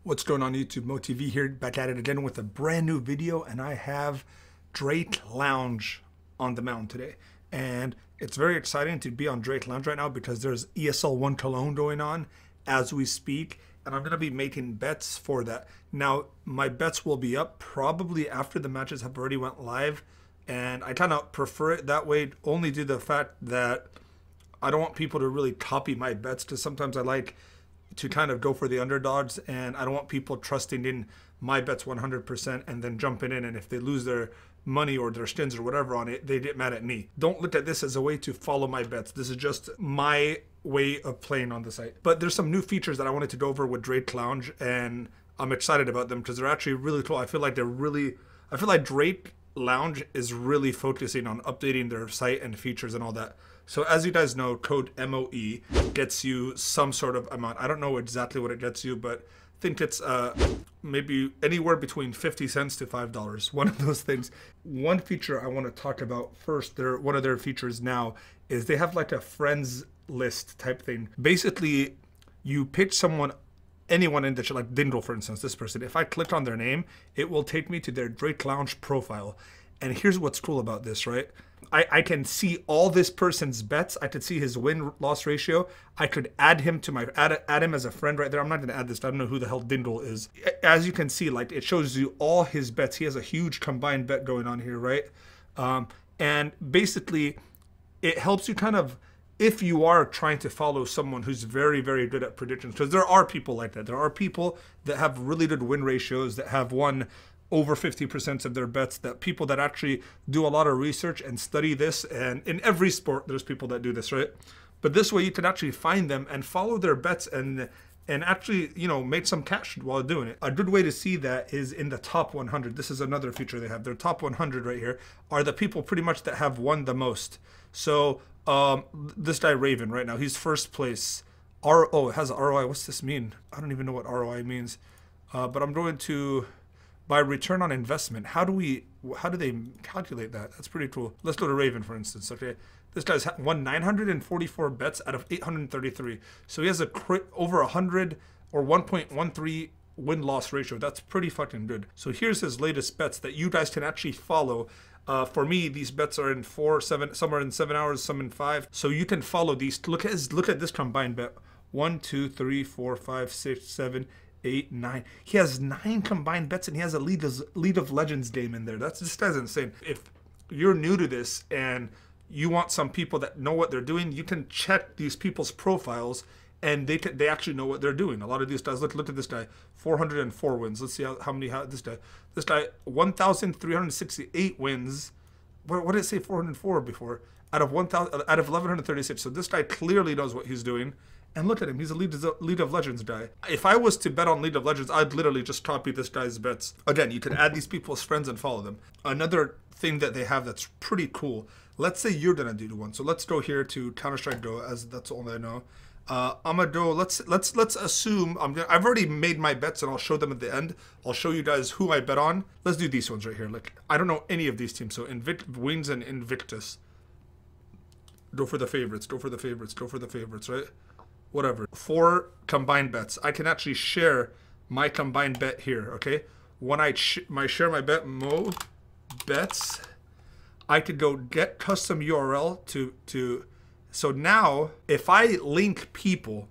What's going on YouTube? Moe TV here, back at it again with a brand new video, and I have Drakelounge on the mountain today. And it's very exciting to be on Drakelounge right now because there's ESL 1 Cologne going on as we speak, and I'm going to be making bets for that. Now, my bets will be up probably after the matches have already went live, and I kind of prefer it that way only due to the fact that I don't want people to really copy my bets, because sometimes I like to kind of go for the underdogs, and I don't want people trusting in my bets 100% and then jumping in, and if they lose their money or their skins or whatever on it, they get mad at me. Don't look at this as a way to follow my bets. This is just my way of playing on the site. But there's some new features that I wanted to go over with Drakelounge, and I'm excited about them because they're actually really cool. I feel like Drakelounge is really focusing on updating their site and features and all that. So as you guys know, code MOE gets you some sort of amount. I don't know exactly what it gets you, but I think it's maybe anywhere between 50 cents to $5. One of those things. One feature I want to talk about first, one of their features now, is they have like a friends list type thing. Basically, you pick anyone in the like Dindle, for instance, this person. If I click on their name, it will take me to their Drakelounge profile. And here's what's cool about this, right? I can see all this person's bets. I could see his win-loss ratio. I could add him to add him as a friend right there. I'm not going to add this. I don't know who the hell Dindle is. As you can see, like, it shows you all his bets. He has a huge combined bet going on here, right? And basically, it helps you kind of, if you are trying to follow someone who's very, very good at predictions, because there are people like that. There are people that have really good win ratios, that have won over 50% of their bets, that people that actually do a lot of research and study this. And in every sport, there's people that do this, right? But this way you can actually find them and follow their bets and actually, you know, make some cash while doing it. A good way to see that is in the top 100. This is another feature they have. Their top 100 right here are the people pretty much that have won the most. So this guy Raven right now, he's first place. It has an ROI. What's this mean? I don't even know what ROI means. But I'm going to, by return on investment. How do they calculate that? That's pretty cool. Let's go to Raven, for instance. Okay, this guy's won 944 bets out of 833. So he has over 100 or 1.13 win-loss ratio. That's pretty fucking good. So here's his latest bets that you guys can actually follow. For me, these bets are in 4, 7, some are in 7 hours, some in 5. So you can follow these. Look at this combined bet. 1, 2, 3, 4, 5, 6, 7, 8, 9. He has 9 combined bets, and he has a League of Legends game in there. This guy's insane. If you're new to this and you want some people that know what they're doing, you can check these people's profiles, and they actually know what they're doing. A lot of these guys, look at this guy, 404 wins. Let's see how many this guy 1,368 wins. What did it say 404 before? Out of 1,136. So this guy clearly knows what he's doing. And look at him, he's a League of Legends guy. If I was to bet on League of Legends, I'd literally just copy this guy's bets. Again, you can add these people as friends and follow them. Another thing that they have that's pretty cool, let's say you're gonna do one. So let's go here to Counter-Strike Go, as that's all I know. I'm gonna go, let's assume, I've already made my bets, and I'll show them at the end. I'll show you guys who I bet on. Let's do these ones right here. Like, I don't know any of these teams, so Wings and Invictus. Go for the favorites, go for the favorites, go for the favorites, right? Whatever. 4 combined bets. I can actually share my combined bet here, okay? When I share my bet, Moe bets, I could go get custom URL to so now if I link people,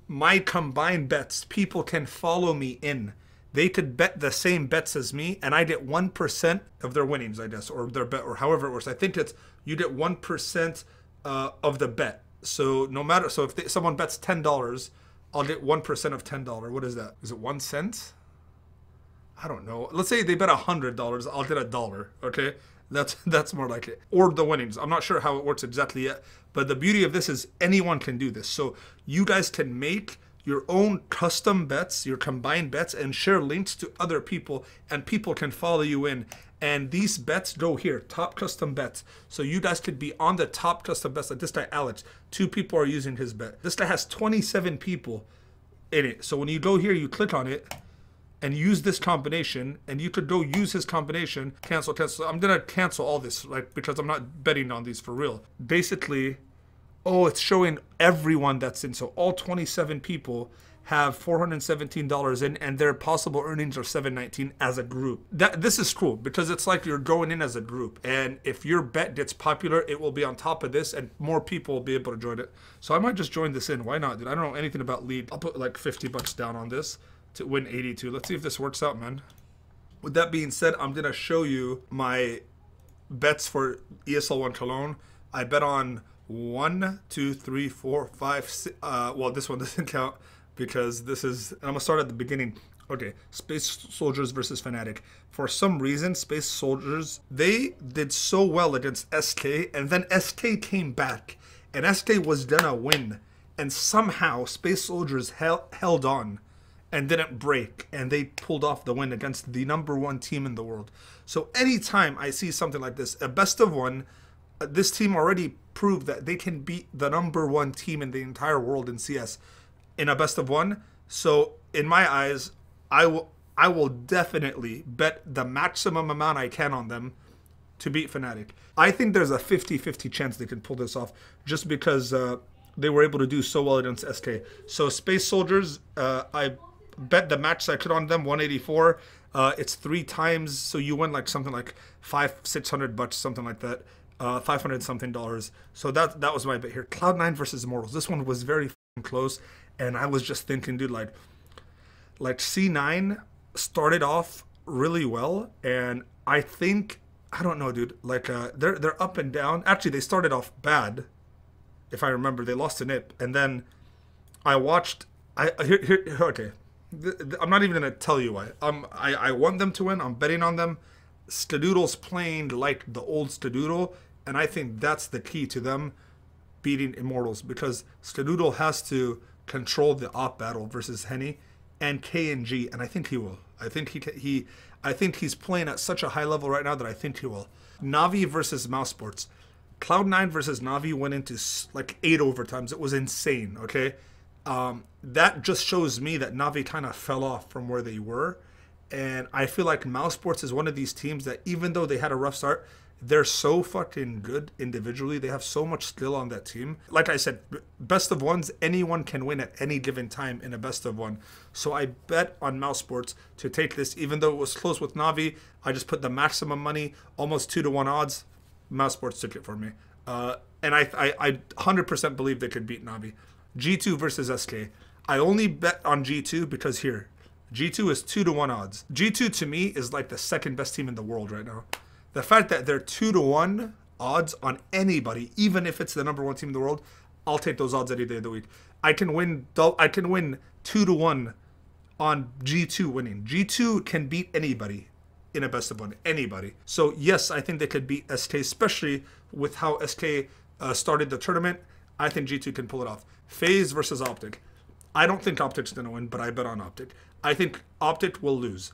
my combined bets, people can follow me in. They could bet the same bets as me, and I get 1% of their winnings, I guess, or their bet, or however it works. I think it's you get 1% of the bet. So no matter, so if someone bets $10, I'll get 1% of $10. What is that? Is it 1 cent? I don't know. Let's say they bet $100, I'll get $1. Okay, that's more like it. Or the winnings. I'm not sure how it works exactly yet. But the beauty of this is anyone can do this. So you guys can make your own custom bets, your combined bets, and share links to other people, and people can follow you in. And these bets go here, top custom bets. So you guys could be on the top custom bets. Like this guy, Alex, 2 people are using his bet. This guy has 27 people in it. So when you go here, you click on it and use this combination, and you could go use his combination, cancel. I'm gonna cancel all this, like, because I'm not betting on these for real. Basically, Oh, it's showing everyone that's in. So all 27 people have $417 in, and their possible earnings are $719 as a group. This is cool because it's like you're going in as a group, and if your bet gets popular, it will be on top of this, and more people will be able to join it. So I might just join this in. Why not, dude? I don't know anything about lead. I'll put like $50 down on this to win 82. Let's see if this works out, man. With that being said, I'm gonna show you my bets for ESL 1 Cologne. I bet on 1, 2, 3, 4, 5, 6. Well, this one doesn't count because this is, and I'm gonna start at the beginning. Okay, Space Soldiers versus Fnatic. For some reason, Space Soldiers, they did so well against SK, and then SK came back, and SK was gonna win, and somehow Space Soldiers held on and didn't break, and they pulled off the win against the #1 team in the world. So anytime I see something like this, a best of one, this team already proved that they can beat the #1 team in the entire world in CS in a best of one. So in my eyes, I will definitely bet the maximum amount I can on them to beat Fnatic. I think there's a 50-50 chance they can pull this off just because they were able to do so well against SK. So Space Soldiers, I bet the match I could on them 184. It's 3 times, so you win like something like $500-600, something like that. $500 something. So that was my bet here. Cloud9 versus Immortals. This one was very close, and I was just thinking, dude, like C9 started off really well, and I think, I don't know, dude, like they're up and down. Actually, they started off bad, if I remember. They lost to NIP, and then I watched. Okay, I'm not even gonna tell you why. I want them to win. I'm betting on them. Stadoodle's playing like the old Stadoodle, and I think that's the key to them beating Immortals, because Stadoodle has to control the op battle versus Henny and KNG, and I think he will. I think he's playing at such a high level right now that I think he will. Navi versus Mouse Sports. Cloud9 versus Navi went into like 8 overtimes. It was insane, okay? That just shows me that Navi kind of fell off from where they were. And I feel like Mouse Sports is one of these teams that, even though they had a rough start, they're so fucking good individually. They have so much skill on that team. Like I said, best of ones, anyone can win at any given time in a best of one. So I bet on Mouse Sports to take this, even though it was close with Navi. I just put the maximum money, almost 2-to-1 odds. Mouse Sports took it for me. And I 100% believe they could beat Navi. G2 versus SK. I only bet on G2 because here, G2 is 2-to-1 odds. G2 to me is like the second best team in the world right now. The fact that they're 2-to-1 odds on anybody, even if it's the #1 team in the world, I'll take those odds any day of the week. I can win 2-to-1 on G2 winning. G2 can beat anybody in a best of one, anybody. So yes, I think they could beat SK, especially with how SK started the tournament. I think G2 can pull it off. FaZe versus Optic. I don't think Optic's gonna win, but I bet on Optic. I think Optic will lose.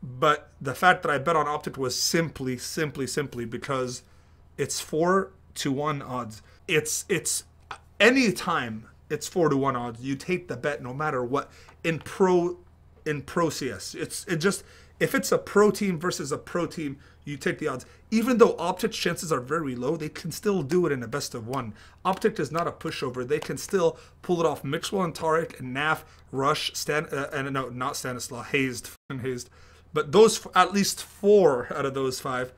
But the fact that I bet on Optic was simply because it's 4-to-1 odds. It's any time it's 4-to-1 odds, you take the bet no matter what. In pro CS, it just, if it's a pro team versus a pro team, you take the odds. Even though Optic's chances are very low, they can still do it in a best of one. Optic is not a pushover. They can still pull it off. Mixwell and Tarek and Naf, Rush, no, not Stanislaw, hazed. But those, at least 4 out of those 5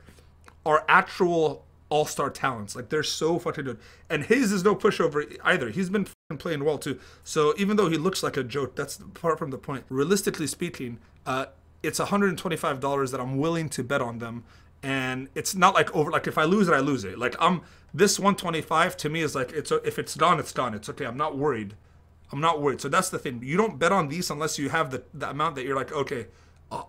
are actual all-star talents. Like, they're so fucking good. And Hayes is no pushover either. He's been playing well too. So even though he looks like a joke, that's far from the point. Realistically speaking, it's $125 that I'm willing to bet on them. And it's not like like if I lose it, I lose it. Like, this 125 to me is like, if it's gone, it's gone. It's okay. I'm not worried. So that's the thing. You don't bet on these unless you have the amount that you're like, okay,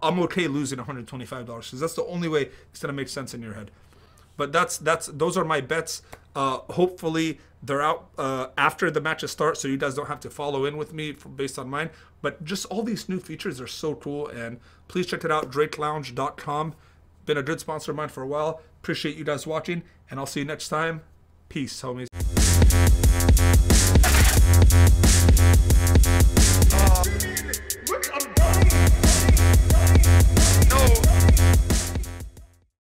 I'm okay losing $125, because that's the only way it's gonna make sense in your head. But those are my bets. Hopefully they're out after the matches start, so you guys don't have to follow in with me based on mine. But just all these new features are so cool, and please check it out. Drakelounge.com. Been a good sponsor of mine for a while. Appreciate you guys watching, and I'll see you next time. Peace, homies.